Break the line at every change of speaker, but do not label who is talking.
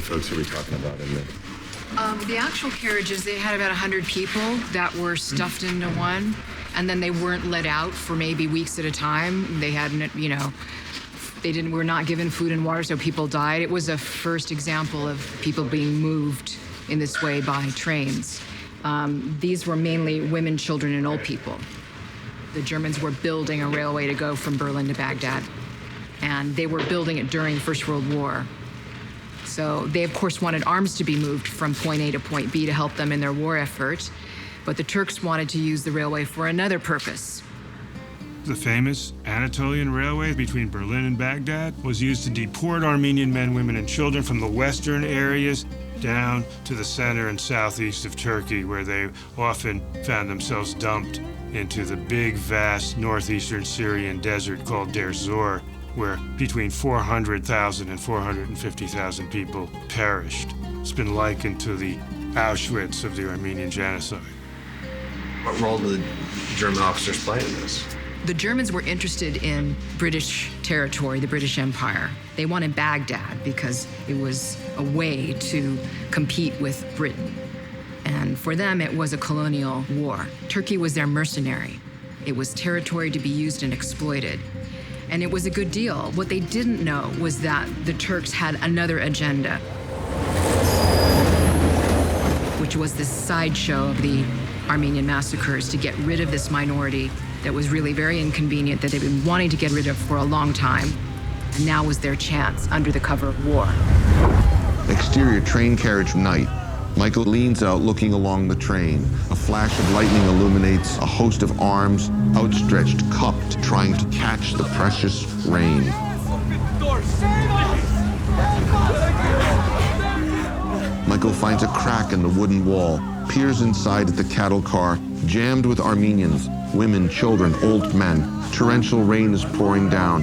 folks are we talking about in there?
The actual carriages, they had about 100 people that were stuffed into one, and then they weren't let out for maybe weeks at a time. They hadn't, you know, were not given food and water, so people died. It was a first example of people being moved in this way by trains. These were mainly women, children, and old people. The Germans were building a railway to go from Berlin to Baghdad, and they were building it during the First World War. So they, of course, wanted arms to be moved from point A to point B to help them in their war effort, but the Turks wanted to use the railway for another purpose.
The famous Anatolian Railway between Berlin and Baghdad was used to deport Armenian men, women, and children from the western areas down to the center and southeast of Turkey, where they often found themselves dumped into the big, vast northeastern Syrian desert called Deir Zor, where between 400,000 and 450,000 people perished. It's been likened to the Auschwitz of the Armenian Genocide.
What role did German officers play in this?
The Germans were interested in British territory, the British Empire. They wanted Baghdad because it was a way to compete with Britain. And for them, it was a colonial war. Turkey was their mercenary. It was territory to be used and exploited. And it was a good deal. What they didn't know was that the Turks had another agenda, which was this sideshow of the Armenian massacres to get rid of this minority that was really very inconvenient, that they've been wanting to get rid of for a long time. And now was their chance under the cover of war.
Exterior train carriage night. Michael leans out looking along the train. A flash of lightning illuminates a host of arms, outstretched, cupped, trying to catch the precious rain. Michael finds a crack in the wooden wall, peers inside at the cattle car, jammed with Armenians, women, children, old men. Torrential rain is pouring down.